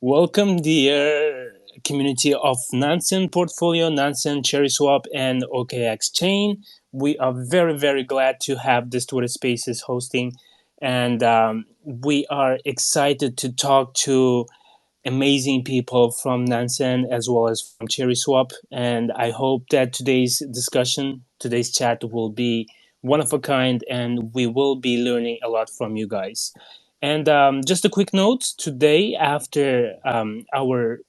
Welcome, dear community of Nansen portfolio, Nansen, CherrySwap, and OKX Chain. We are very, very glad to have this Twitter Spaces hosting, and we are excited to talk to amazing people from Nansen as well as from CherrySwap. And I hope that today's discussion, today's chat will be one of a kind, and we will be learning a lot from you guys. And just a quick note today, after our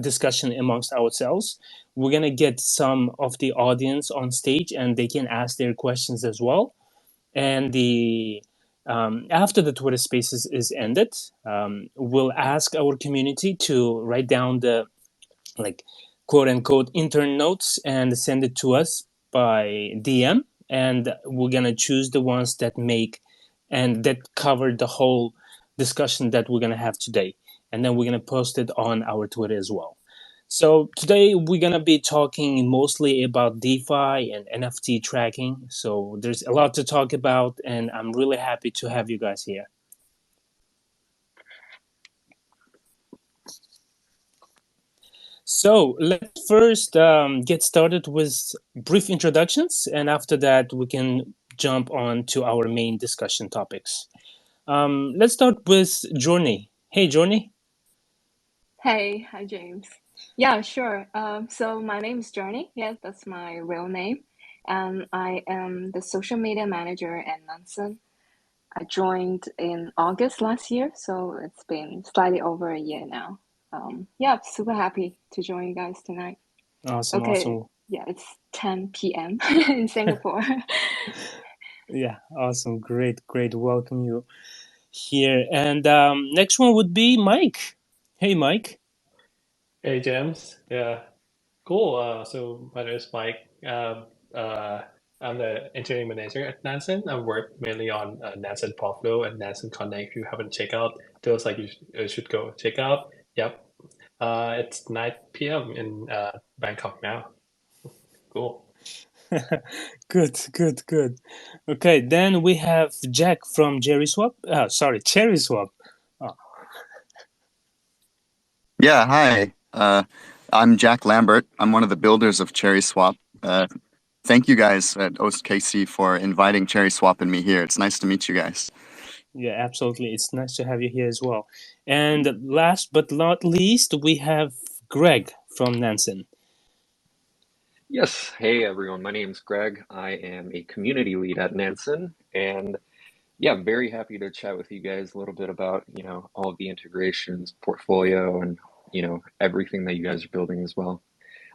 discussion amongst ourselves, we're going to get some of the audience on stage and they can ask their questions as well. And the after the Twitter Spaces is ended, we'll ask our community to write down the like quote unquote intern notes and send it to us by DM, and we're gonna choose the ones that make and that cover the whole discussion that we're gonna have today, and then we're gonna post it on our Twitter as well. So today we're gonna be talking mostly about DeFi and NFT tracking. So there's a lot to talk about, and I'm really happy to have you guys here. So let's first get started with brief introductions, and after that we can jump on to our main discussion topics. Let's start with Journey. Hey, Journey. Hey, hi James. Yeah, sure. So my name is Journey. Yeah, that's my real name. And I am the social media manager at Nansen. I joined in August last year, so it's been slightly over a year now. Yeah, super happy to join you guys tonight. Awesome, Okay, awesome. yeah, it's 10 p.m. in Singapore. Yeah, awesome. Great, great. Welcome you here. And next one would be Mike. Hey, Mike. Hey James, yeah, cool. So my name is Mike. Uh, I'm the engineering manager at Nansen. I work mainly on Nansen Portfolio and Nansen Connect. If you haven't checked out those, like you should go check out. Yep. It's 9 p.m. in Bangkok now. Cool. Good, good, good. Okay, then we have Jack from Jerry Swap. Sorry, Cherry Swap. Oh, Yeah, hi. I'm Jack Lambert. I'm one of the builders of CherrySwap. Thank you guys at OKC for inviting CherrySwap and me here. It's nice to meet you guys. yeah, absolutely. It's nice to have you here as well. And last but not least, we have Greg from Nansen. Yes. Hey, everyone. My name's Greg. I am a community lead at Nansen, and yeah, I'm very happy to chat with you guys a little bit about, all of the integrations, portfolio, and, everything that you guys are building as well.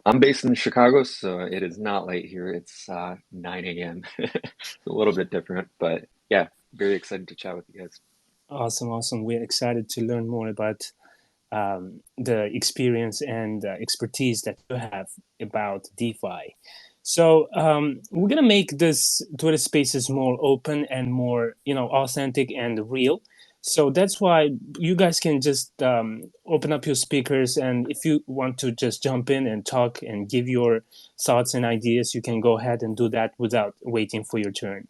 I'm based in Chicago, so it is not late here. It's 9 a.m. It's a little bit different, but yeah, very excited to chat with you guys. Awesome, awesome. We're excited to learn more about the experience and expertise that you have about DeFi. So we're gonna make this Twitter Spaces more open and more, authentic and real. So that's why you guys can just open up your speakers, and if you want to just jump in and talk and give your thoughts and ideas, you can go ahead and do that without waiting for your turn.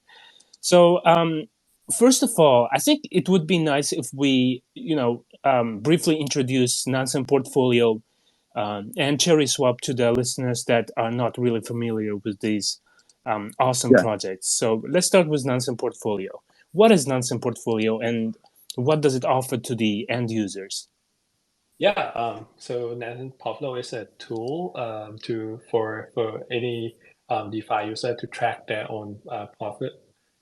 So, first of all, I think it would be nice if we, briefly introduce Nansen Portfolio and CherrySwap to the listeners that are not really familiar with these awesome Yeah. projects. So, let's start with Nansen Portfolio. What is Nansen Portfolio, and what does it offer to the end users? Yeah. So Nansen Portfolio is a tool for any DeFi user to track their own profit,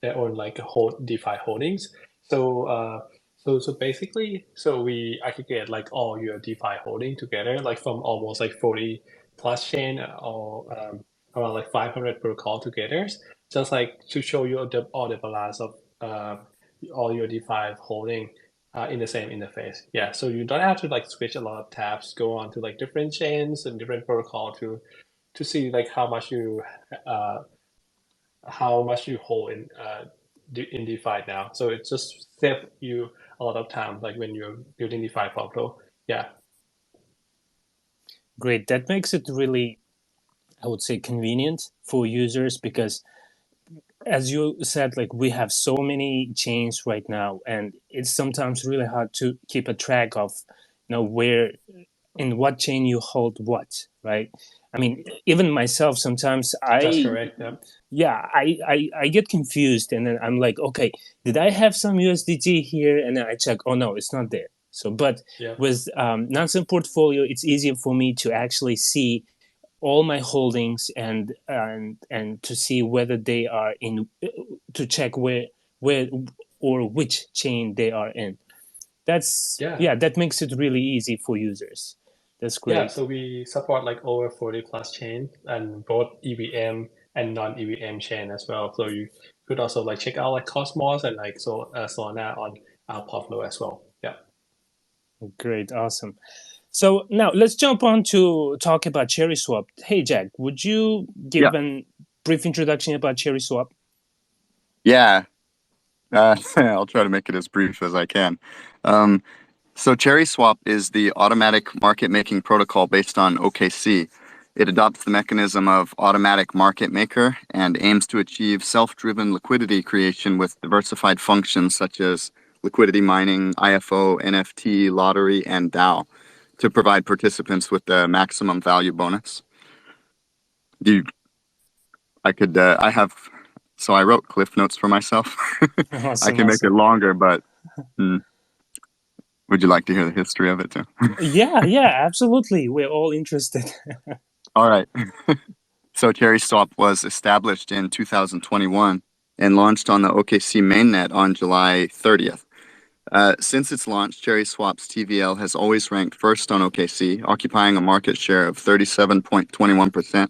their own like hold DeFi holdings. So so basically, so we aggregate like all your DeFi holding together, like from almost like 40 plus chain or around like 500 protocol together, just like to show you all the balance of all your DeFi holding in the same interface. Yeah, so you don't have to like switch a lot of tabs, go on to like different chains and different protocol to see like uh, how much you hold in DeFi now. So it just save you a lot of time, like when you're building DeFi portfolio. Yeah, Great. That makes it really, I would say, convenient for users because as you said, like we have so many chains right now, and it's sometimes really hard to keep a track of, know where in what chain you hold what, right? I mean, even myself sometimes That's correct. Yep. I get confused, and then I'm like, okay, did I have some USDT here? And then I check, oh no, it's not there. So, but Yep. with Nansen portfolio, it's easier for me to actually see all my holdings and to see whether they are in, to check where or which chain they are in. That's Yeah. yeah, that makes it really easy for users. That's Yeah, great. so we support like over 40 plus chain and both EVM and non-EVM chain as well. So you could also like check out like Cosmos and like Solana on our Portfolio as well. Yeah. Great, awesome. So now let's jump on to talk about CherrySwap. Hey Jack, would you Yeah. give a brief introduction about CherrySwap? Yeah. I'll try to make it as brief as I can. So CherrySwap is the automatic market making protocol based on OKC. It adopts the mechanism of automatic market maker and aims to achieve self-driven liquidity creation with diversified functions such as liquidity mining, IFO, NFT, lottery, and DAO to provide participants with the maximum value bonus. Do you, I could, I have, so I wrote cliff notes for myself. I Awesome, can make it awesome. longer, but would you like to hear the history of it too? Yeah, absolutely. We're all interested. All right. So CherrySwap was established in 2021 and launched on the OKC mainnet on July 30th. Since its launch, CherrySwap's TVL has always ranked first on OKC, occupying a market share of 37.21%.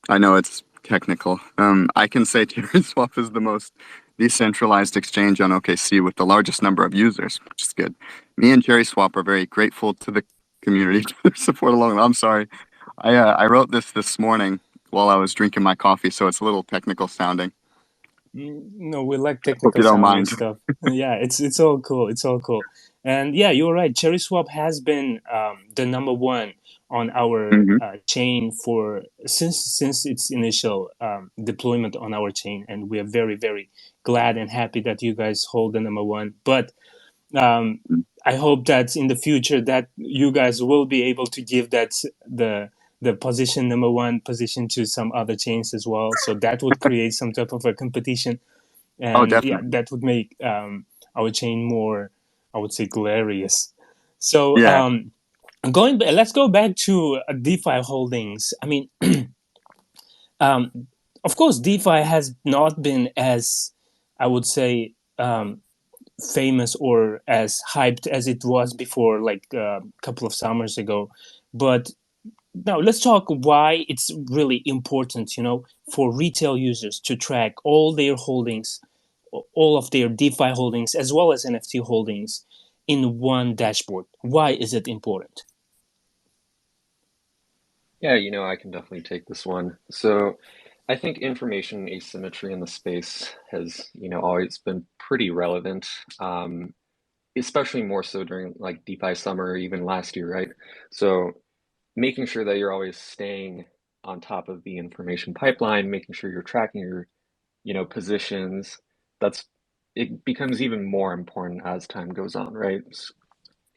I know it's technical. I can say CherrySwap is the most decentralized exchange on OKC with the largest number of users, which is good. Me and CherrySwap are very grateful to the community for their support along. I'm sorry. I wrote this morning while I was drinking my coffee, so it's a little technical sounding. No, we like Hope technical you don't sounding mind. stuff. Yeah, it's all cool. It's all cool. And yeah, you're right. CherrySwap has been the number one on our Hmm. chain for since its initial deployment on our chain, and we are very glad and happy that you guys hold the number one. But um, I hope that in the future that you guys will be able to give that the position number one position to some other chains as well. So that would create some type of a competition, Oh, and yeah, definitely. that would make our chain more, I would say, glorious. So Yeah. let's go back to DeFi holdings. I mean, of course, DeFi has not been as, I would say, famous or as hyped as it was before, like a couple of summers ago. But now let's talk why it's really important, for retail users to track all their holdings, all of their DeFi holdings, as well as NFT holdings in one dashboard. Why is it important? Yeah, I can definitely take this one. So I think information asymmetry in the space has, always been pretty relevant, especially more so during like DeFi summer or even last year, right? So making sure that you're always staying on top of the information pipeline, making sure you're tracking your, positions, that's it becomes even more important as time goes on, right?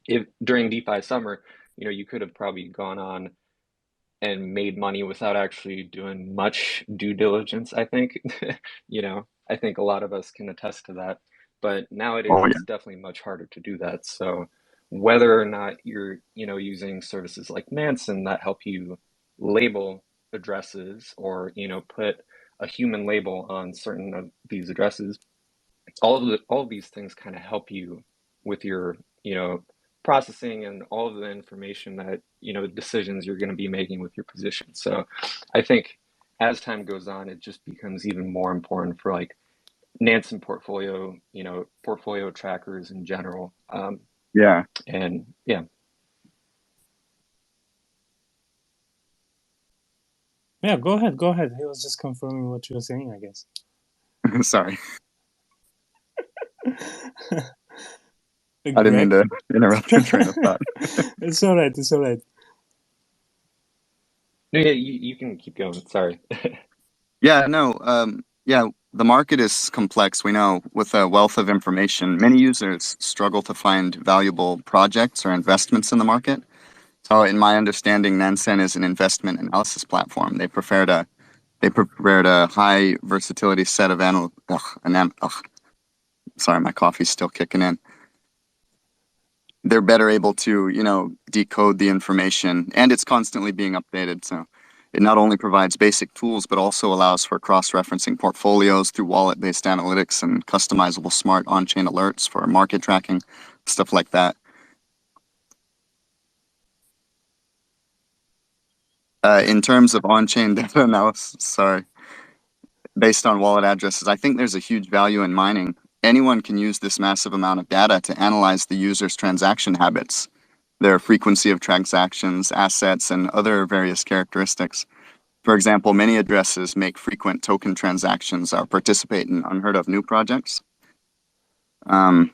If during DeFi summer, you could have probably gone on and made money without actually doing much due diligence, I think. I think a lot of us can attest to that. But nowadays Oh, yeah. it's definitely much harder to do that. So whether or not you're, using services like Nansen that help you label addresses or, put a human label on certain of these addresses, all of these things kind of help you with your processing and all of the information that decisions you're going to be making with your position. So I think as time goes on it just becomes even more important for like Nansen portfolio, portfolio trackers in general. Yeah. And yeah. Yeah, go ahead, go ahead. He was just confirming what you were saying, I guess. Sorry. I didn't mean Greg? to interrupt your train of thought. It's all right, it's all right. No, yeah, you can keep going, sorry. Yeah, no. Yeah, the market is complex, we know, with a wealth of information. Many users struggle to find valuable projects or investments in the market. So in my understanding, Nansen is an investment analysis platform. They prepared a high versatility set of sorry, my coffee's still kicking in. They're better able to, decode the information, and it's constantly being updated. So it not only provides basic tools, but also allows for cross-referencing portfolios through wallet-based analytics and customizable smart on-chain alerts for market tracking, stuff like that. In terms of on-chain data analysis, sorry, based on wallet addresses, I think there's a huge value in mining. Anyone can use this massive amount of data to analyze the user's transaction habits, their frequency of transactions, assets, and other various characteristics. For example, many addresses make frequent token transactions or participate in unheard of new projects. Oh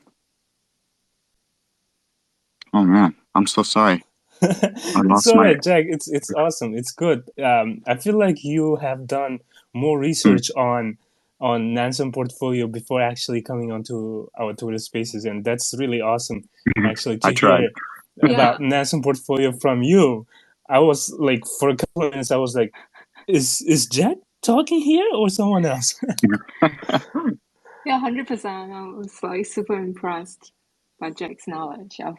man, I'm so sorry. It's all right, Jack. It's awesome. It's good. I feel like you have done more research on Nansen portfolio before actually coming onto our Twitter Spaces, and that's really awesome. Actually, to hear about Nansen portfolio from you. I was like, for a couple of minutes, I was like, "Is Jack talking here or someone else?" Yeah, 100%. I was like super impressed by Jack's knowledge of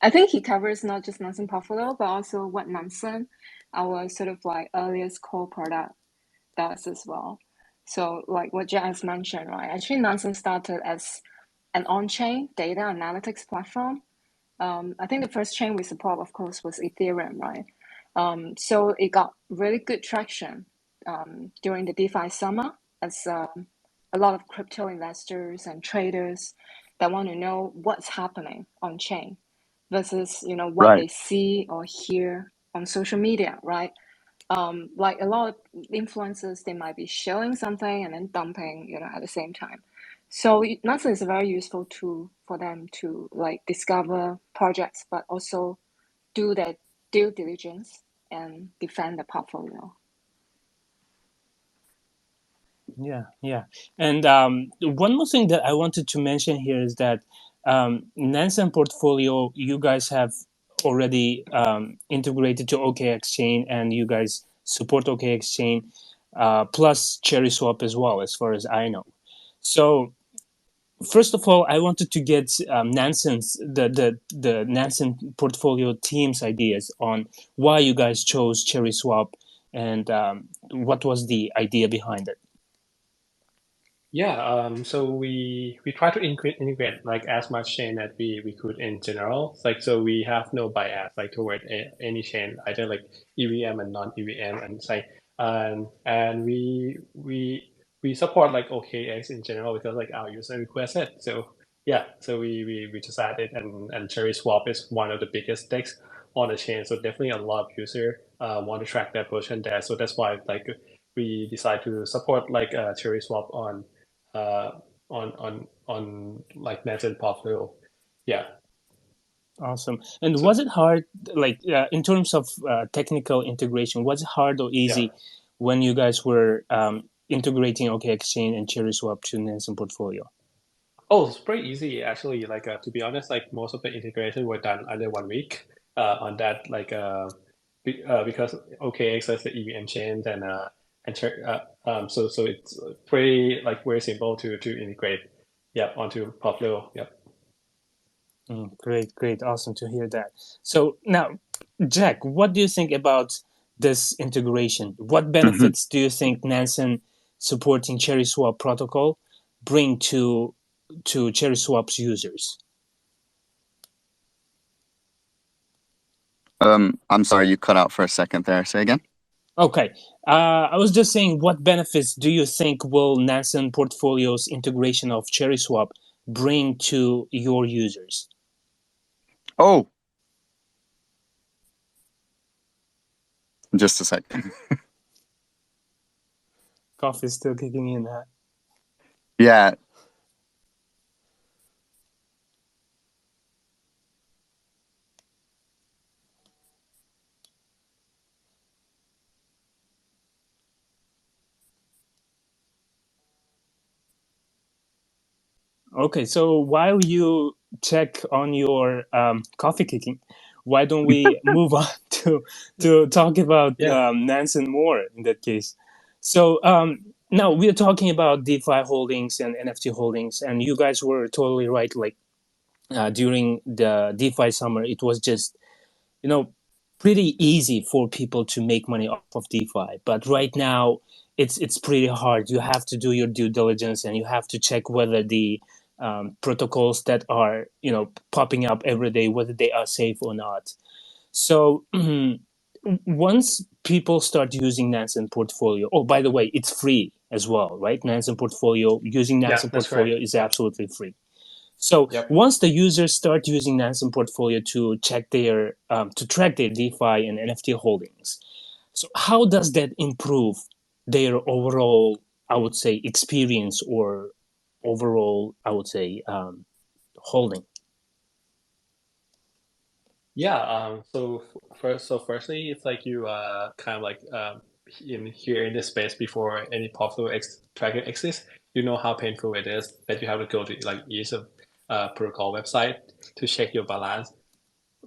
I think he covers not just Nansen portfolio, but also what Nansen, our sort of like earliest core product, does as well. So like what Jack has mentioned, right? Actually, Nansen started as an on-chain data analytics platform. I think the first chain we support, of course, was Ethereum, right? So it got really good traction during the DeFi summer as a lot of crypto investors and traders that want to know what's happening on chain versus what they see or hear on social media, right? Like a lot of influencers, they might be showing something and then dumping, at the same time. So Nansen is a very useful tool for them to like discover projects, but also do their due diligence and defend the portfolio. Yeah. And one more thing that I wanted to mention here is that Nansen portfolio, you guys have already integrated to OKX Chain, and you guys support OKX Chain, plus CherrySwap as well, as far as I know. So first of all, I wanted to get the Nansen portfolio team's ideas on why you guys chose CherrySwap and what was the idea behind it. Yeah, so we try to integrate like as much chain that we could in general. So we have no bias like toward any chain, either like EVM and non-EVM, and we support like OKX in general because like our user requests it. So yeah, so we just added, and CherrySwap is one of the biggest stakes on the chain. So definitely a lot of user want to track that portion there. So that's why like we decide to support like CherrySwap on like Nansen portfolio. Yeah. Awesome. And was it hard, like in terms of technical integration, was it hard or easy when you guys were integrating OKXChain and CherrySwap to Nansen portfolio? Oh, it's pretty easy actually. Like to be honest, like most of the integration were done under 1 week. On that, like because OKX has the EVM chains so it's pretty like very simple to integrate. Yep, onto portfolio. Yep. Great, awesome to hear that. So now, Jack, what do you think about this integration? What benefits do you think Nansen supporting CherrySwap protocol bring to CherrySwap's users? I'm sorry, you cut out for a second there. Say again. Okay, I was just saying, what benefits do you think will Nansen portfolio's integration of CherrySwap bring to your users? Oh, just a second. Coffee's still kicking in, huh? Yeah. Okay, so while you check on your coffee kicking, why don't we move on to talk about Yeah. Nansen more in that case? So now we are talking about DeFi holdings and NFT holdings, and you guys were totally right. Like during the DeFi summer, it was just you know pretty easy for people to make money off of DeFi. But right now, it's pretty hard. You have to do your due diligence, and you have to check whether the protocols that are popping up every day, whether they are safe or not. So once people start using Nansen Portfolio, oh, by the way, it's free as well, right? Nansen Portfolio, using Yeah, Nansen that's Portfolio correct. is Yep. absolutely free. So Yep. once the users start using Nansen Portfolio to check their to track their DeFi and NFT holdings, so how does that improve their overall, I would say, experience or overall, I would say, holding? Yeah, firstly, it's like you kind of like in here in this space before any popular tracker exists, you know how painful it is that you have to go to like each of protocol website to check your balance,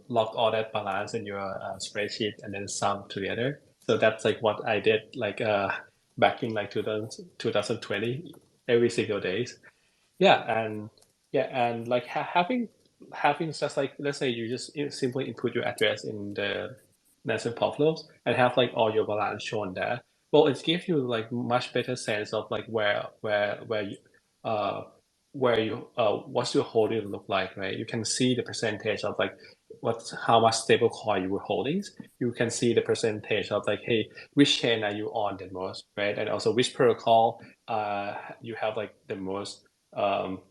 log all that balance in your spreadsheet, and then sum together. So that's like what I did like back in like 2020 every single days. Yeah, and like having just like let's say you just simply input your address in the Nansen Pavlovs and have like all your balance shown there. Well, it gives you like much better sense of like uh where you what's your holding look like, right? You can see the percentage of like what's how much stable coin you were holding. You can see the percentage of like, hey, which chain are you on the most, right? And also which protocol you have like the most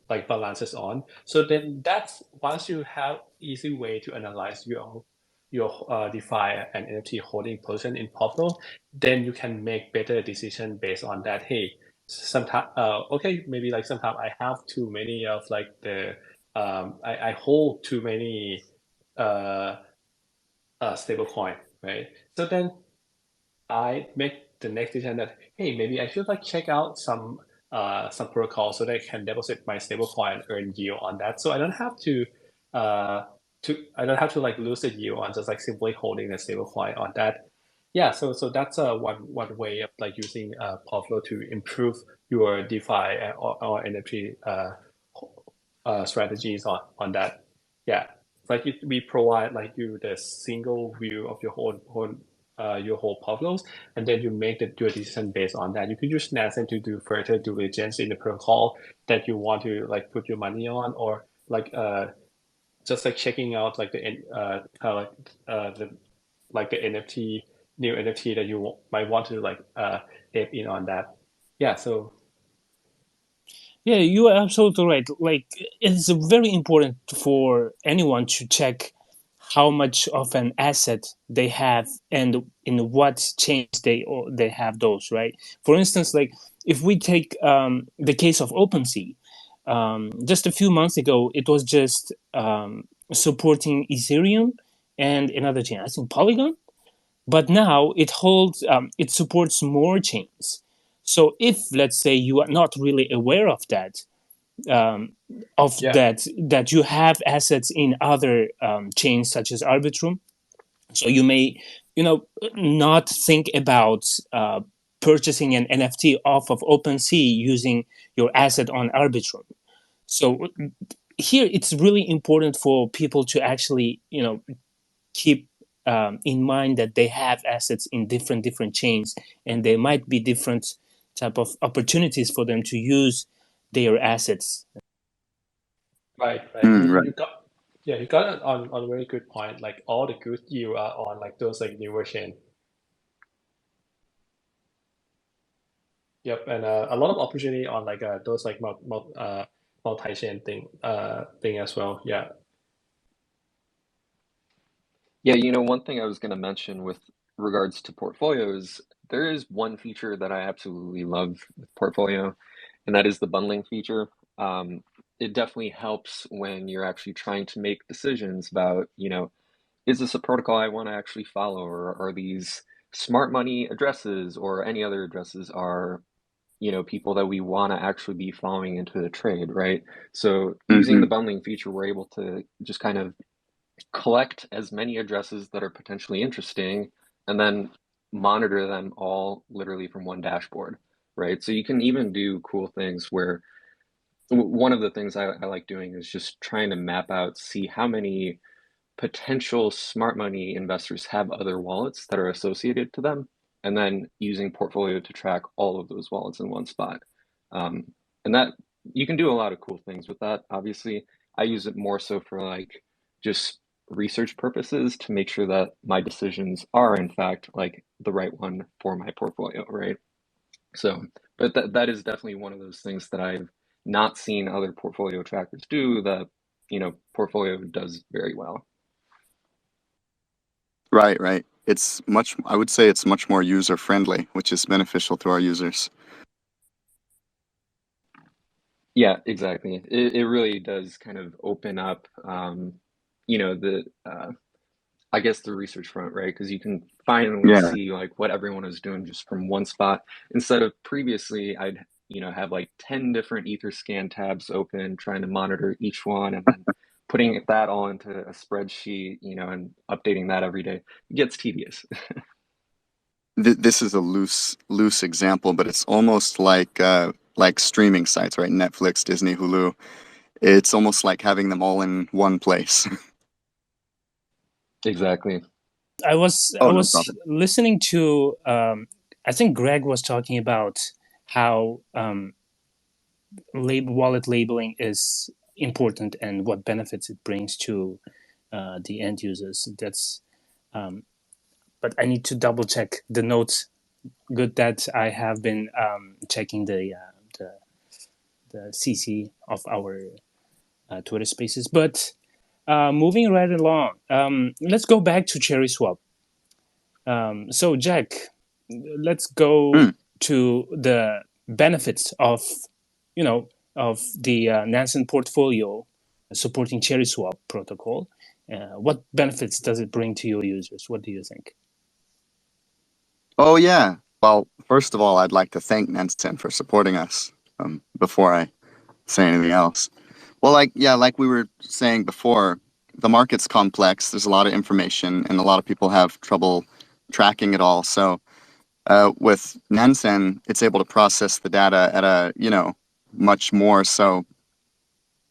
like balances on. So then that's once you have easy way to analyze your DeFi and NFT holding position in Poplo, then you can make better decision based on that. Hey, sometimes okay, maybe like sometimes I have too many of like the I hold too many uh stable coin, right? So then I make the next decision that hey, maybe I should like check out some protocol so that I can deposit my stablecoin and earn yield on that. So I don't have uh I don't have to like lose the yield on just like simply holding the stablecoin on that. Yeah, so that's one way of like using Pavlo to improve your DeFi or NFT strategies on that. Yeah, it's like we provide like you the single view of your whole Pavlos, and then you make your decision based on that. You could use Nansen to do further due diligence in the protocol that you want to like put your money on, or like just like checking out like the kind of like the NFT new NFT that you might want to like add in on that. Yeah, so Yeah, you are absolutely right. Like, it's very important for anyone to check how much of an asset they have and in what chains they have those, right? For instance, like if we take the case of OpenSea, just a few months ago, it was just supporting Ethereum and another chain, I think Polygon, but now it supports more chains. So if let's say you are not really aware um, of yeah. that you have assets in other chains such as Arbitrum, so you may not think about purchasing an NFT off of OpenSea using your asset on Arbitrum. So here it's really important for people to actually keep in mind that they have assets in different chains, and there might be different type of opportunities for them to use their assets. Right, right. Mm, right. You got yeah, you got it on a very good point. Like all the good you are on like those like newer chain. Yep, and a lot of opportunity on like those like multi-chain thing as well. Yeah. Yeah, you know, one thing I was going to mention with regards to portfolios, there is one feature that I absolutely love with portfolio, and that is the bundling feature. It definitely helps when you're actually trying to make decisions about, is this a protocol I want to actually follow, or are these smart money addresses or any other addresses are people that we want to actually be following into the trade, right? So using the bundling feature, we're able to just kind of collect as many addresses that are potentially interesting and then monitor them all literally from one dashboard, right? So you can even do cool things where one of the things I like doing is just trying to map out, see how many potential smart money investors have other wallets that are associated to them, and then using Portfolio to track all of those wallets in one spot. And that you can do a lot of cool things with that. Obviously, I use it more so for like just research purposes to make sure that my decisions are in fact like the right one for my portfolio, right? So, but that is definitely one of those things that I've not seen other portfolio trackers do that, Portfolio does very well. Right, right. I would say it's much more user friendly, which is beneficial to our users. Yeah, exactly. It really does kind of open up, the I guess the research front, right? Because you can finally Yeah. see like what everyone is doing just from one spot instead of previously I'd have like 10 different Etherscan tabs open trying to monitor each one and then putting that all into a spreadsheet, and updating that every day. It gets tedious. This is a loose example, but it's almost like streaming sites, right? Netflix, Disney, Hulu. It's almost like having them all in one place. Exactly. I was Oh, I no was problem. listening to I think Greg was talking about how wallet labeling is important and what benefits it brings to the end users. That's but I need to double check the notes. Good that I have been checking the CC of our Twitter Spaces. But moving right along, let's go back to CherrySwap. So Jack, let's go Hmm. to the benefits of the Nansen portfolio supporting CherrySwap protocol. What benefits does it bring to your users? What do you think? Oh, yeah. Well, first of all, I'd like to thank Nansen for supporting us, before I say anything else. Well, like we were saying before, the market's complex. There's a lot of information, and a lot of people have trouble tracking it all. So, with Nansen, it's able to process the data at much more. So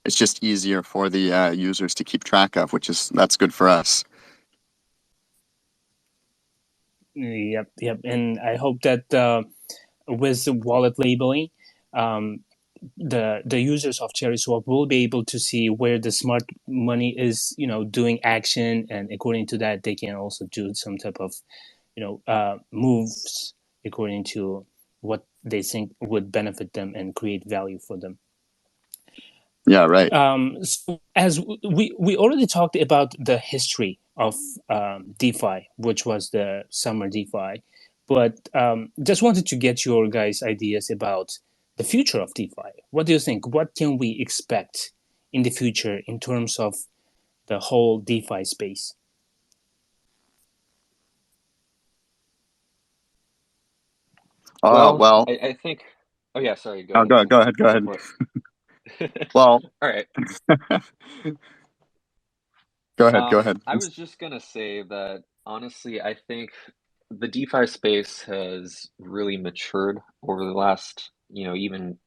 it's just easier for the users to keep track of, that's good for us. Yep, yep. And I hope that with the wallet labeling, um, the users of CherrySwap will be able to see where the smart money is, doing action, and according to that, they can also do some type of, moves according to what they think would benefit them and create value for them. Yeah, right. So as we already talked about the history of DeFi, which was the summer DeFi, but just wanted to get your guys' ideas about the future of DeFi. What do you think? What can we expect in the future in terms of the whole DeFi space? Well, Well, I think. Oh yeah, sorry. Go oh, ahead, go Tim. ahead, go Go ahead. for it. Well, All right. go ahead. I was just gonna say that honestly, I think the DeFi space has really matured over the last, even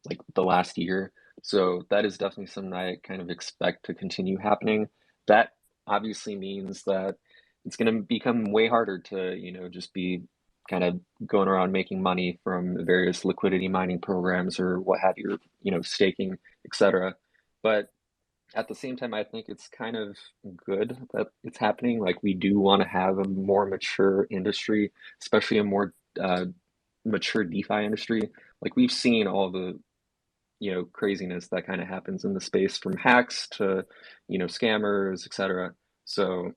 like the last year. So that is definitely something I kind of expect to continue happening. That obviously means that it's going to become way harder to, just be kind of going around making money from various liquidity mining programs or what have you, staking, etc. But at the same time, I think it's kind of good that it's happening. Like we do want to have a more mature industry, especially a more mature DeFi industry. Like we've seen all the craziness that kind of happens in the space from hacks to scammers, etc. So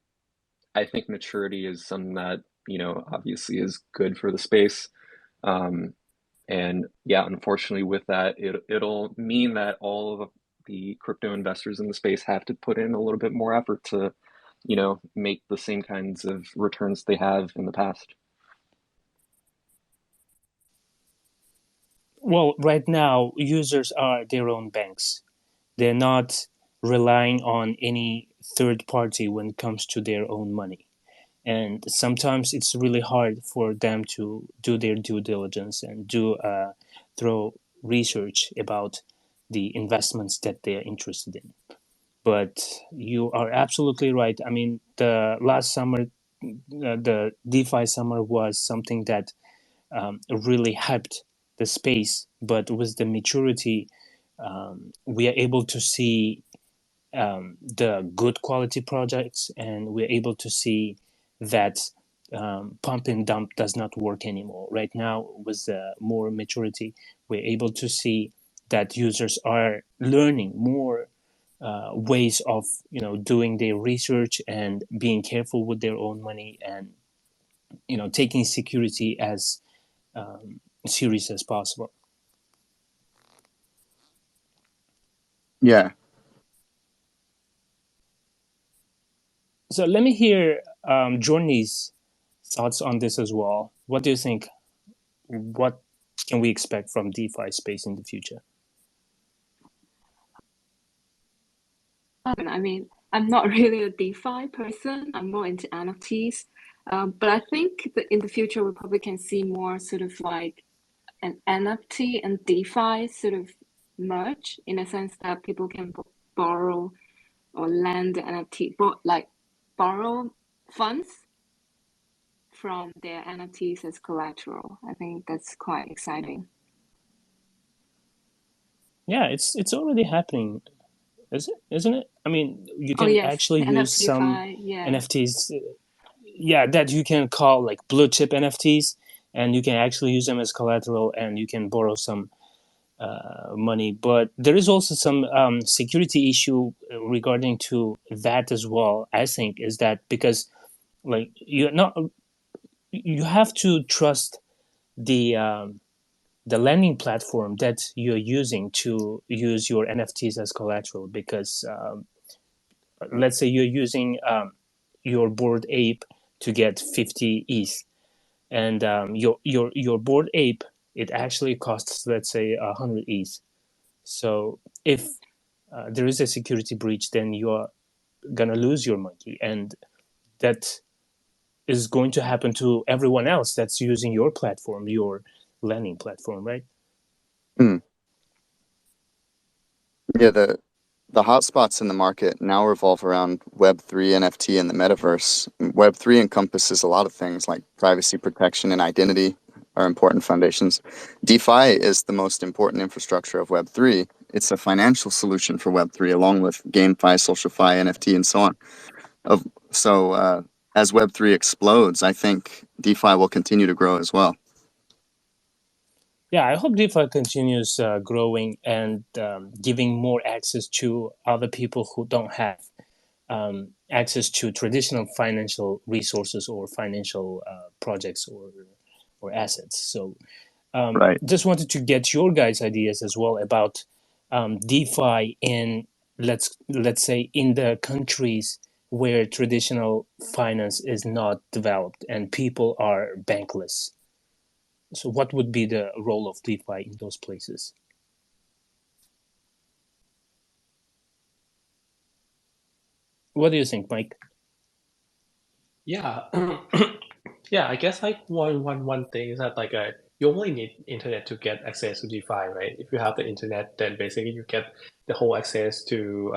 I think maturity is something that obviously is good for the space. um, and yeah, unfortunately with that it'll mean that all of the crypto investors in the space have to put in a little bit more effort to make the same kinds of returns they have in the past. Well, right now, users are their own banks. They're not relying on any third party when it comes to their own money. And sometimes it's really hard for them to do their due diligence and do thorough research about the investments that they're interested in. But you are absolutely right. I mean, the last summer, the DeFi summer was something that really hyped the space. But with the maturity, we are able to see the good quality projects, and we're able to see that pump and dump does not work anymore. Right now, with more maturity, we're able to see that users are learning more ways of doing their research and being careful with their own money, and taking security as serious as possible. Yeah. So let me hear Journey's thoughts on this as well. What do you think? What can we expect from DeFi space in the future? I mean, I'm not really a DeFi person. I'm more into NFTs. But I think that in the future, we probably can see more sort of like an NFT and DeFi sort of merge in a sense that people can borrow or lend the NFT, but like borrow funds from their NFTs as collateral. I think that's quite exciting. Yeah, it's already happening, isn't it? I mean, you Oh can yes, actually use NFT some DeFi, yeah. NFTs, yeah, that you can call like blue chip NFTs, and you can actually use them as collateral, and you can borrow some money. But there is also some security issue regarding to that as well. I think is that because like you have to trust the lending platform that you're using to use your NFTs as collateral, because let's say you're using your Bored Ape to get 50 ETH, and your Bored Ape, it actually costs, let's say, 100 ETH. So if there is a security breach, then you're gonna lose your money, and that is going to happen to everyone else that's using your platform, your lending platform, right? Hmm. Yeah, the hotspots in the market now revolve around Web3, NFT, and the metaverse. Web3 encompasses a lot of things like privacy protection and identity are important foundations. DeFi is the most important infrastructure of Web3. It's a financial solution for Web3, along with GameFi, SocialFi, NFT, and so on. As Web3 explodes, I think DeFi will continue to grow as well. Yeah, I hope DeFi continues growing and giving more access to other people who don't have access to traditional financial resources or financial projects or assets. So Right. just wanted to get your guys' ideas as well about DeFi in let's say in the countries where traditional finance is not developed and people are bankless. So what would be the role of DeFi in those places? What do you think, Mike? Yeah, yeah. I guess like one thing is that like you only need internet to get access to DeFi, right? If you have the internet, then basically you get the whole access to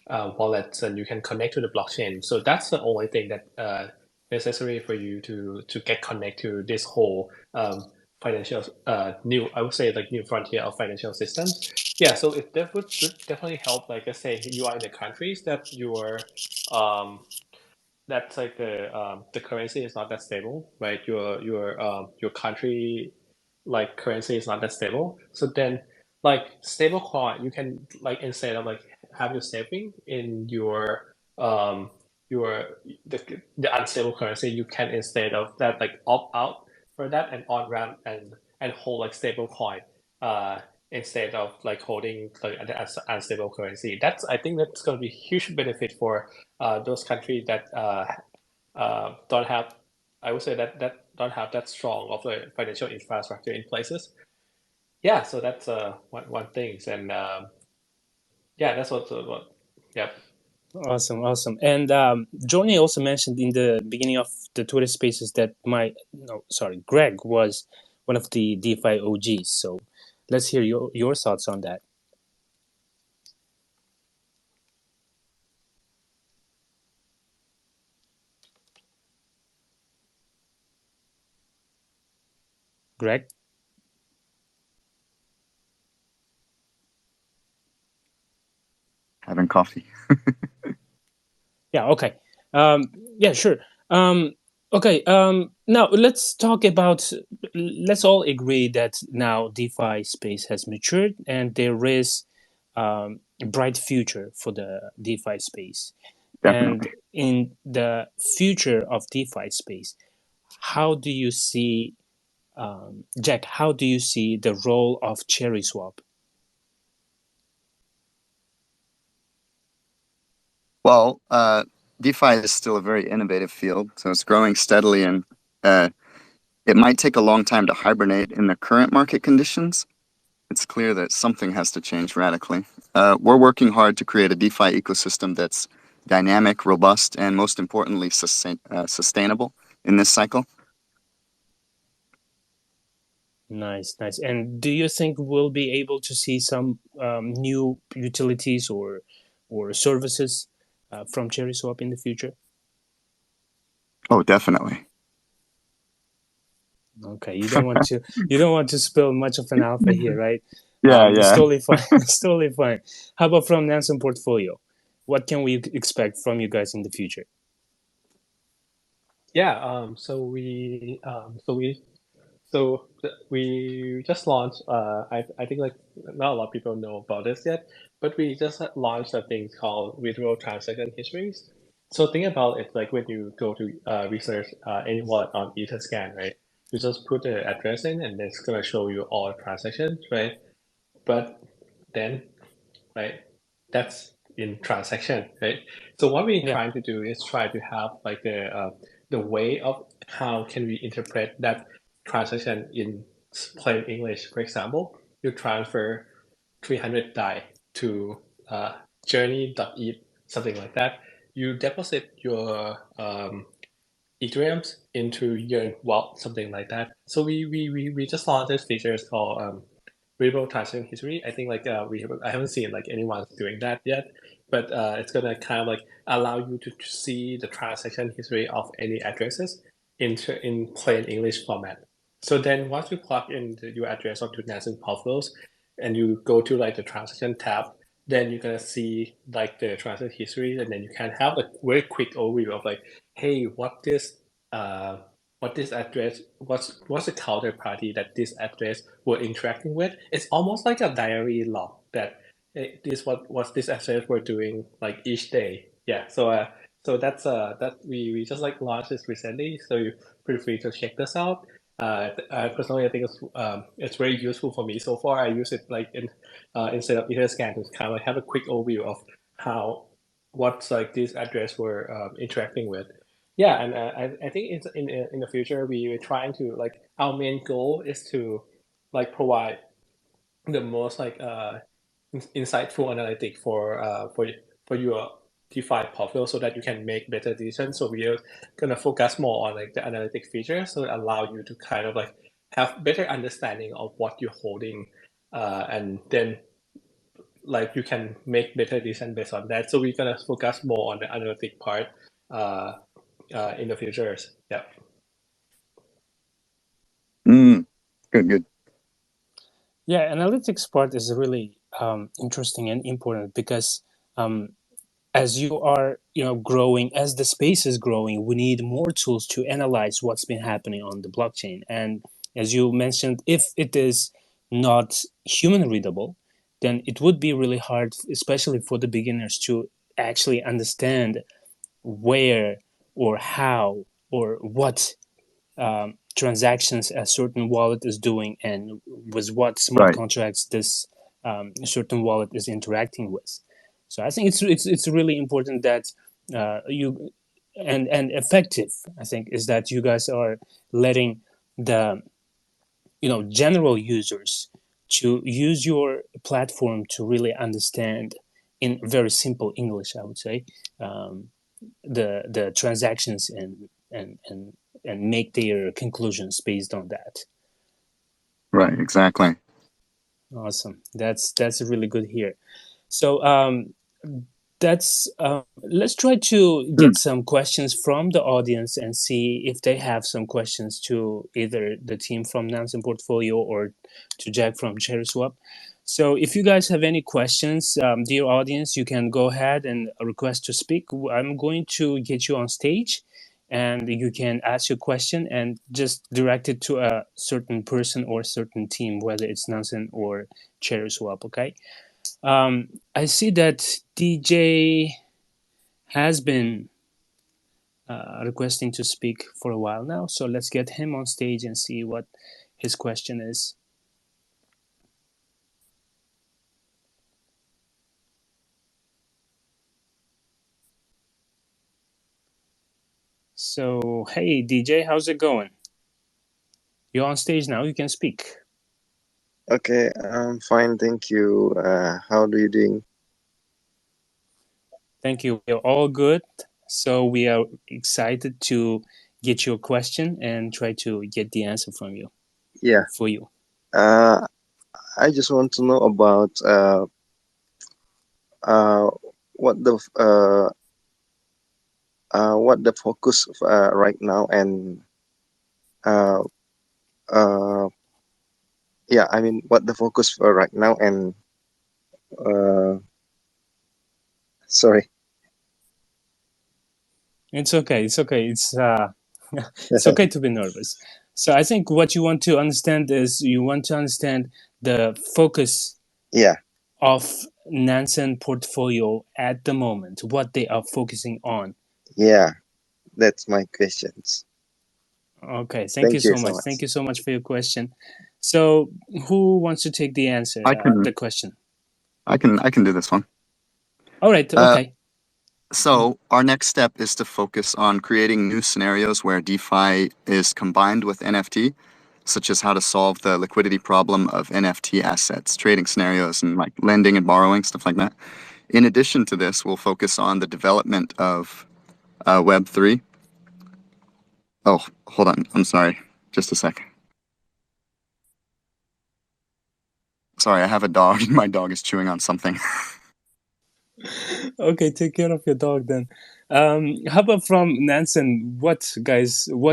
wallets, and you can connect to the blockchain. So that's the only thing that necessary for you to get connect to this whole financial new, I would say, like new frontier of financial systems. Yeah, so that would definitely help. Like, let's say you are in the countries that you are um that's like the currency is not that stable, right? Your country like currency is not that stable. So then like stable coin, you can like instead of like have your saving in your the unstable currency, you can instead of that like opt out for that and on ramp and hold like stable coin instead of like holding like an unstable currency. That's I think that's going to be a huge benefit for those countries that don't have, I would say that don't have that strong of a financial infrastructure in places. yeah, so that's one thing, and yeah, that's what yeah. Awesome. And Johnny also mentioned in the beginning of the Twitter Spaces that Greg was one of the DeFi OGs. So let's hear your thoughts on that. Greg? Having coffee. Yeah, okay. Yeah, sure. Okay, now let's talk about, let's all agree that now DeFi space has matured and there is a bright future for the DeFi space. And Definitely. in the future of DeFi space, how do you see, Jack, how do you see the role of CherrySwap? Well, DeFi is still a very innovative field, so it's growing steadily, and it might take a long time to hibernate in the current market conditions. It's clear that something has to change radically. We're working hard to create a DeFi ecosystem that's dynamic, robust, and most importantly, sustainable in this cycle. Nice. And do you think we'll be able to see some new utilities or services from CherrySwap in the future? Oh, definitely. Okay, you don't want to spill much of an alpha here, right? It's Yeah. totally fine. It's totally fine. How about from Nansen portfolio? What can we expect from you guys in the future? Yeah, we just launched. I think like not a lot of people know about this yet, but we just launched a thing called virtual transaction histories. So think about it like when you go to research any wallet on Etherscan, right? You just put the address in, and it's gonna show you all transactions, right? But then, right, that's in transaction, right? So what we're Yeah. trying to do is try to have like the way of how can we interpret that transaction in plain English. For example, you transfer 300 DAI to journey.eth, something like that. You deposit your Ethereums into your wallet, something like that. So we just launched this feature called real transaction history. I think like I haven't seen like anyone doing that yet, but it's gonna kind of like allow you to see the transaction history of any addresses in plain English format. So then once you plug in your address onto Nansen Portfolios and you go to like the transaction tab, then you're gonna see like the transaction history, and then you can have a very quick overview of like, hey, what this address, what's the counterparty that this address were interacting with. It's almost like a diary log that this what this address were doing like each day. Yeah, so that we just like launched this recently, so you feel free to check this out. Personally, I think it's very useful for me so far. I use it like instead of Etherscan to kind of like have a quick overview of how what's like this address were interacting with. Yeah, and I think it's in the future we're trying to like our main goal is to like provide the most like insightful analytic for your DeFi portfolio so that you can make better decisions. So we are gonna focus more on like the analytic features, so it allow you to kind of like have better understanding of what you're holding, and then like you can make better decisions based on that. So we're gonna focus more on the analytic part uh, in the futures. Yeah. Good. Yeah, analytics part is really interesting and important because as you are growing, as the space is growing, we need more tools to analyze what's been happening on the blockchain. And as you mentioned, if it is not human readable, then it would be really hard, especially for the beginners, to actually understand where or how or what transactions a certain wallet is doing and with what smart Right. contracts this certain wallet is interacting with. So I think it's really important that you and effective. I think is that you guys are letting the general users to use your platform to really understand, in very simple English, I would say, the transactions and make their conclusions based on that. Right, exactly. Awesome. That's really good here. So that's let's try to get some questions from the audience and see if they have some questions to either the team from Nansen Portfolio or to Jack from CherrySwap. So if you guys have any questions, dear audience, you can go ahead and request to speak. I'm going to get you on stage and you can ask your question and just direct it to a certain person or certain team, whether it's Nansen or CherrySwap, okay? I see that DJ has been requesting to speak for a while now, so let's get him on stage and see what his question is. So, hey DJ, how's it going? You're on stage now, you can speak. Okay, I'm fine, thank you. How are you doing? Thank you. We're all good. So we are excited to get your question and try to get the answer from you. Yeah. For you. I just want to know about what the focus right now, and yeah, I mean what the focus for right now, and sorry. It's okay. It's okay. It's okay to be nervous. So I think what you want to understand is you want to understand the focus of Nansen portfolio at the moment, what they are focusing on. Yeah, that's my questions. Okay, thank you so much. Thank you so much for your question. So who wants to take the answer, the question? I can do this one. All right, okay. So our next step is to focus on creating new scenarios where DeFi is combined with NFT, such as how to solve the liquidity problem of NFT assets, trading scenarios, and like lending and borrowing, stuff like that. In addition to this, we'll focus on the development of Web3. Oh, hold on. I'm sorry. Just a sec. Sorry, I have a dog. My dog is chewing on something. Okay, take care of your dog then. How about from Nansen? What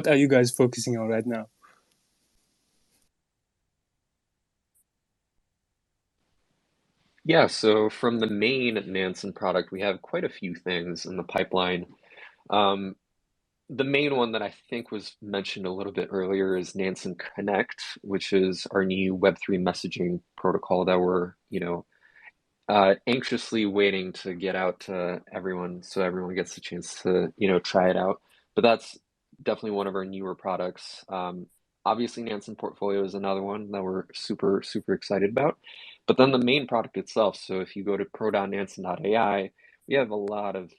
are you guys focusing on right now? Yeah, so from the main Nansen product, we have quite a few things in the pipeline. The main one that I think was mentioned a little bit earlier is Nansen Connect, which is our new Web3 messaging protocol that we're, anxiously waiting to get out to everyone so everyone gets a chance to, try it out. But that's definitely one of our newer products. Obviously, Nansen Portfolio is another one that we're super, super excited about. But then the main product itself, so if you go to pro.nansen.ai, we have a lot of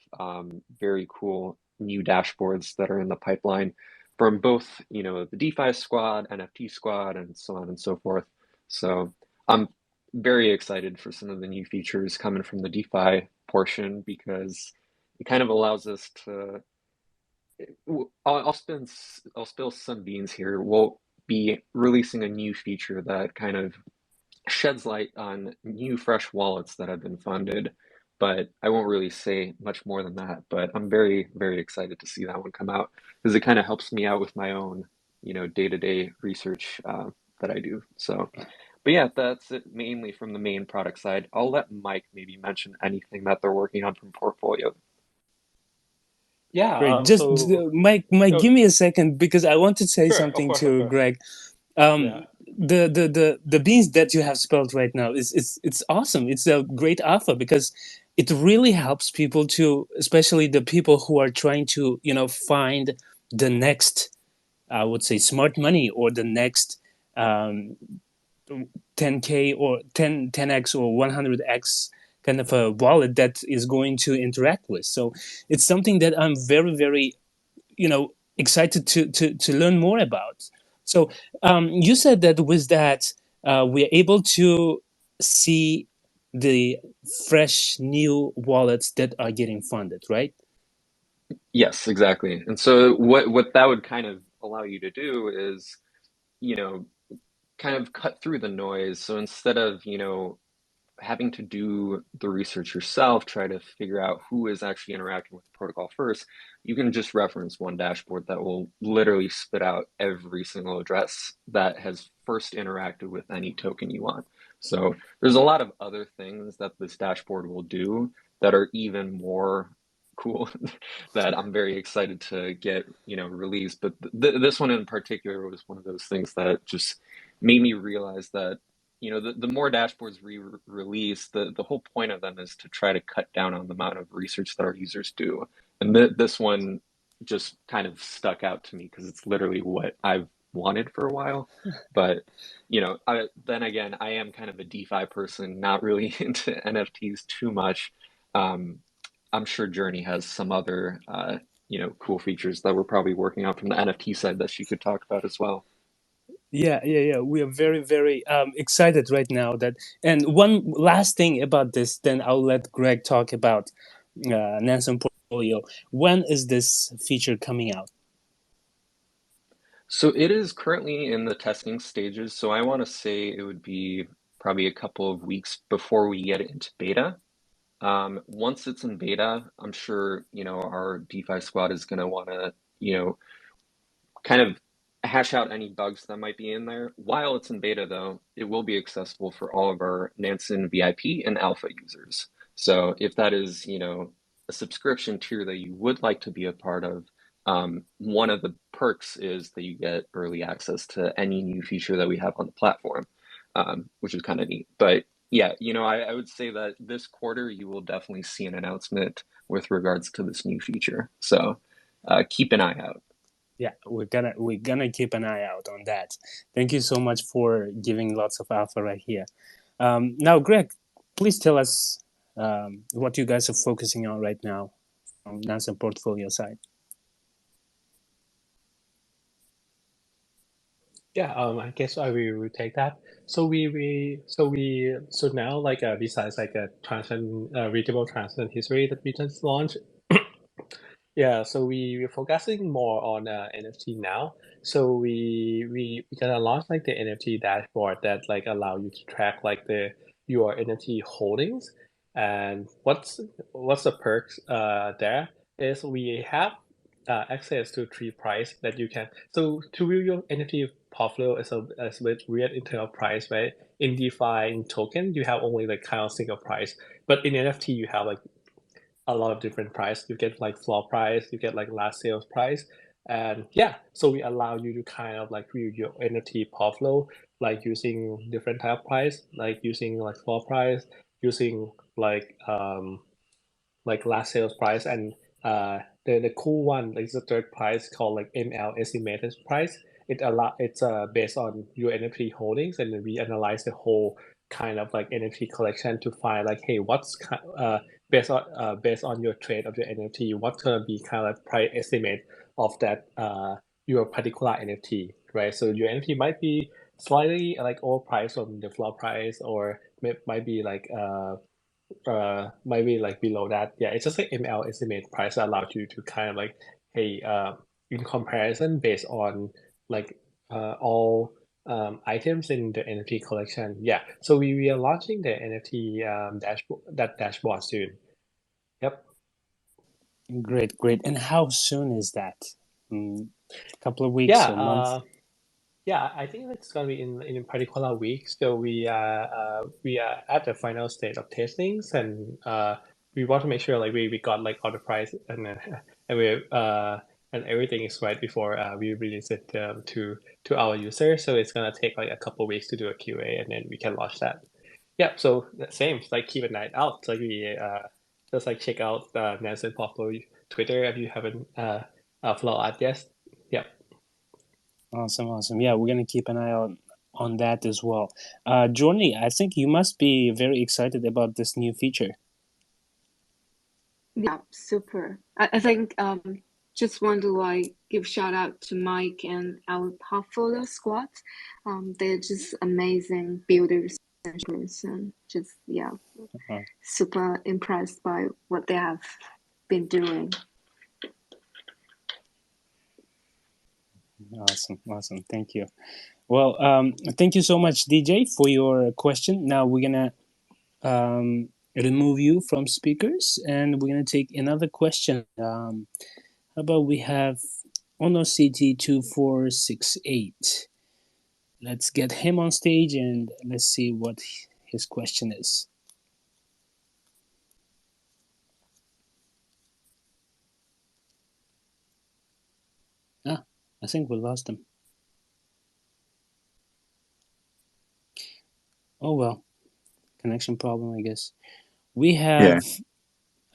very cool new dashboards that are in the pipeline from both, the DeFi squad, NFT squad, and so on and so forth. So I'm very excited for some of the new features coming from the DeFi portion because it kind of allows us to. I'll spill some beans here. We'll be releasing a new feature that kind of sheds light on new fresh wallets that have been funded, but I won't really say much more than that. But I'm very, very excited to see that one come out because it kind of helps me out with my own, day-to-day research that I do. So, but yeah, that's it mainly from the main product side. I'll let Mike maybe mention anything that they're working on from portfolio. Yeah. Great. Just Mike, give me a second because I want to say something to Greg. The beans that you have spelled right now it's awesome. It's a great alpha because it really helps people to, especially the people who are trying to find the next, I would say, smart money or the next 10k or 10x or 100x kind of a wallet that is going to interact with. So it's something that I'm very, very excited to learn more about. So you said that with that we're able to see the fresh new wallets that are getting funded, right? Yes, exactly. And so what that would kind of allow you to do is, you know, kind of cut through the noise. So instead of, having to do the research yourself, try to figure out who is actually interacting with the protocol first, you can just reference one dashboard that will literally spit out every single address that has first interacted with any token you want. So there's a lot of other things that this dashboard will do that are even more cool that I'm very excited to get, released. But this one in particular was one of those things that just made me realize that the more dashboards we release, the whole point of them is to try to cut down on the amount of research that our users do. And this one just kind of stuck out to me because it's literally what I've wanted for a while. But, then again, I am kind of a DeFi person, not really into NFTs too much. I'm sure Journey has some other, cool features that we're probably working on from the NFT side that she could talk about as well. Yeah. We are very, very excited right now. And one last thing about this, then I'll let Greg talk about Nansen portfolio. When is this feature coming out? So it is currently in the testing stages. So I want to say it would be probably a couple of weeks before we get it into beta. Once it's in beta, I'm sure, our DeFi squad is going to want to, kind of hash out any bugs that might be in there. While it's in beta, though, it will be accessible for all of our Nansen VIP and alpha users. So if that is, a subscription tier that you would like to be a part of, one of the perks is that you get early access to any new feature that we have on the platform, which is kind of neat. But yeah, I would say that this quarter you will definitely see an announcement with regards to this new feature. So keep an eye out. Yeah, we're gonna keep an eye out on that. Thank you so much for giving lots of alpha right here. Now, Greg, please tell us what you guys are focusing on right now from Nansen portfolio side. Yeah, I guess I will take that. So now like besides like a readable transient history that we just launched, yeah, so we're focusing more on NFT now. So we gonna launch like the NFT dashboard that like allow you to track like your NFT holdings. And what's the perks there is we have access to three price that you can. So to view your NFT portfolio is a bit weird in terms of price, right? In DeFi in token you have only like kind of single price, but in NFT you have like a lot of different price. You get like floor price, you get like last sales price. And yeah, so we allow you to kind of like view your NFT portfolio, like using different type of price, like using like floor price, using like last sales price, and the cool one, like the third price called like ML estimated price. It's based on your NFT holdings, and then we analyze the whole kind of like NFT collection to find like, hey, what's based on your trade of your NFT, what's gonna be kind of price estimate of that your particular NFT, right? So your NFT might be slightly like overpriced from the floor price, or might be like maybe like below that. Yeah, it's just like ML estimate price that allows you to kind of like, hey, in comparison based on like all items in the NFT collection. Yeah, so we are launching the NFT dashboard soon. Yep. Great. And how soon is that? Couple of weeks Yeah. or months? Yeah, I think it's gonna be in a particular week. So we are at the final state of testings, and we want to make sure like we got like all the price and and we and everything is right before we release it to our users. So it's gonna take like a couple of weeks to do a QA, and then we can launch that. Yeah. So same, like keep an eye out. Like we just like check out Nansen portfolio Twitter if you haven't followed us yet. Yeah. Awesome. Yeah, we're gonna keep an eye out on that as well. Journey, I think you must be very excited about this new feature. Yeah, super. I think just want to like give shout out to Mike and our portfolio squad. They're just amazing builders and just super impressed by what they have been doing. Awesome. Thank you. Well, thank you so much, DJ, for your question. Now we're gonna remove you from speakers, and we're gonna take another question. How about we have OnoCT2468? Let's get him on stage and let's see what his question is. I think we lost him. Oh well, connection problem, I guess. We have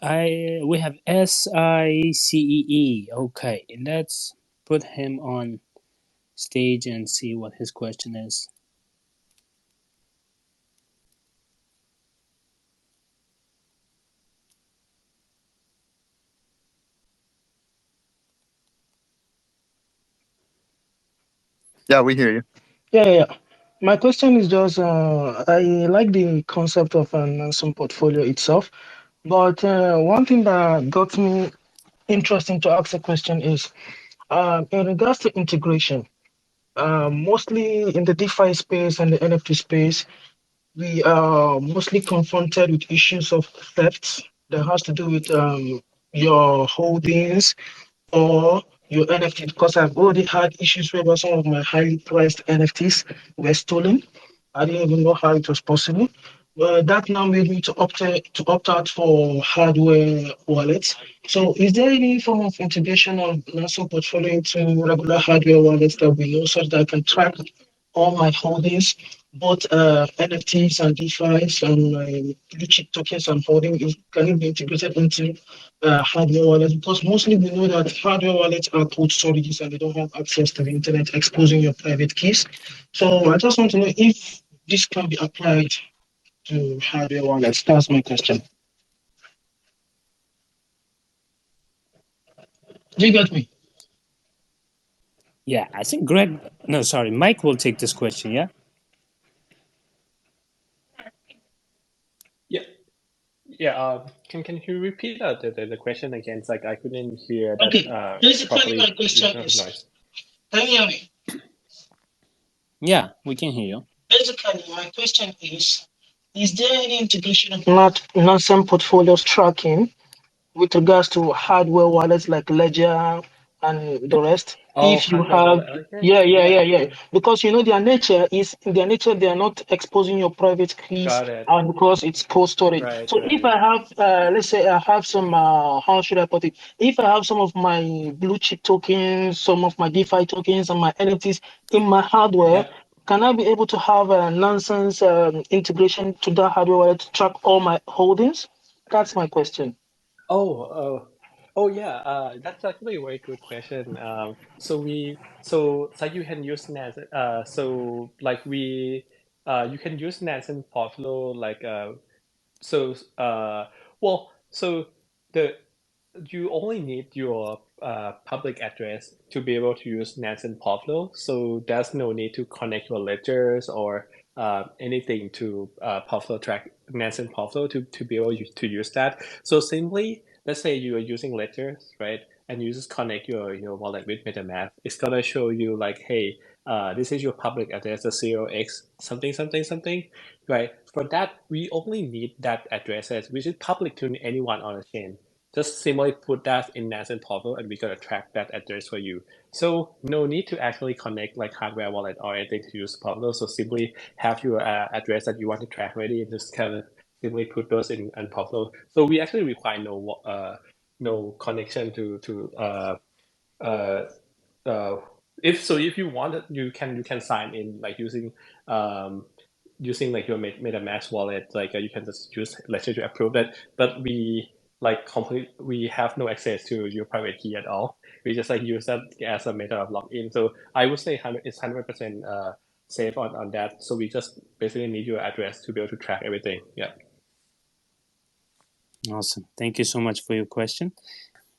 we have SICEE. Okay, let's put him on stage and see what his question is. Yeah, we hear you. Yeah. My question is just, I like the concept of a Nansen portfolio itself, but one thing that got me interesting to ask a question is, in regards to integration, mostly in the DeFi space and the NFT space, we are mostly confronted with issues of theft that has to do with your holdings or your NFT, because I've already had issues where some of my highly priced NFTs were stolen. I didn't even know how it was possible. That now made me to opt out for hardware wallets. So, is there any form of integration of Nansen portfolio into regular hardware wallets that we know so that I can track all my holdings, both NFTs and DeFi's and my blue chip tokens I'm holding? Can it be integrated into hardware wallets? Because mostly we know that hardware wallets are cold storages and they don't have access to the internet, exposing your private keys. So I just want to know if this can be applied to hardware wallets. That's my question. Do you get me? Yeah, I think Mike will take this question, yeah? Yeah. Can you repeat the question again? It's like I couldn't hear that Okay. Basically, properly. my question There's is, noise. can you hear me? Yeah, we can hear you. Basically, my question is there any integration of not Nansen portfolios tracking with regards to hardware wallets like Ledger and the rest? Oh, If you hardware have, wallet. Okay. yeah. Because their nature, they are not exposing your private keys, Got it. and because it's cold storage. Right. So if I have, let's say I have some, how should I put it? If I have some of my blue chip tokens, some of my DeFi tokens, and my NFTs in my hardware, Yeah. can I be able to have a nonsense integration to that hardware wallet to track all my holdings? That's my question. Oh, yeah. That's actually a very good question. So you can use Nansen. You can use Nansen portfolio so uh, so the you only need your public address to be able to use Nansen portfolio. So there's no need to connect your ledgers or anything to portfolio track Nansen portfolio to be able to use that. So simply, let's say you are using ledgers, right? And you just connect your wallet with MetaMask. It's gonna show you like, hey, this is your public address, the 0x something something something, right? For that, we only need that addresses, which is public to anyone on the chain. Just simply put that in Nansen portal and we're gonna track that address for you. So no need to actually connect like hardware wallet or anything to use portal. So simply have your address that you want to track ready and just kind of simply put those in portal. So we actually require no connection to uh, uh, if you want it, you can sign in like um, using like your MetaMask wallet. Like you can just use Ledger to approve that. But we have no access to your private key at all. We just like use that as a method of login. So I would say it's 100% safe on that. So we just basically need your address to be able to track everything. Yeah. Awesome. Thank you so much for your question.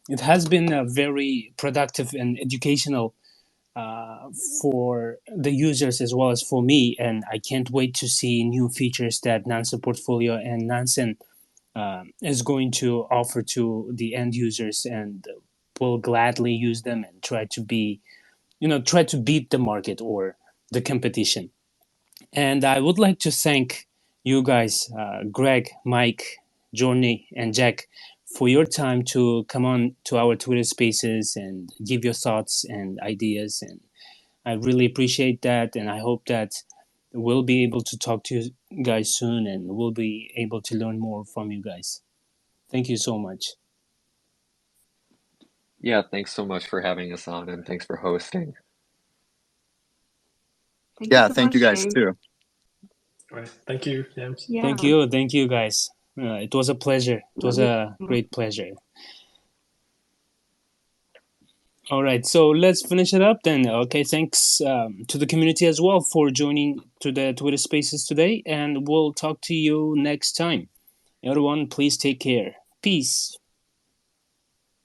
it has been very productive and educational for the users as well as for me, and I can't wait to see new features that Nansen portfolio and Nansen is going to offer to the end users, and will gladly use them and try to be, try to beat the market or the competition. And I would like to thank you guys, Greg, Mike, Journey, and Jack, for your time to come on to our Twitter spaces and give your thoughts and ideas. And I really appreciate that. And I hope that we'll be able to talk to you guys soon, and we'll be able to learn more from you guys. Thank you so much. Yeah, thanks so much for having us on, and thanks for hosting. Thank you so Thank much, you guys James. too. All right. Thank you, James. Yeah. Thank you guys. It was a pleasure. It was a great pleasure. All right, so let's finish it up then. Okay, thanks to the community as well for joining to the Twitter Spaces today, and we'll talk to you next time. Everyone, please take care. Peace.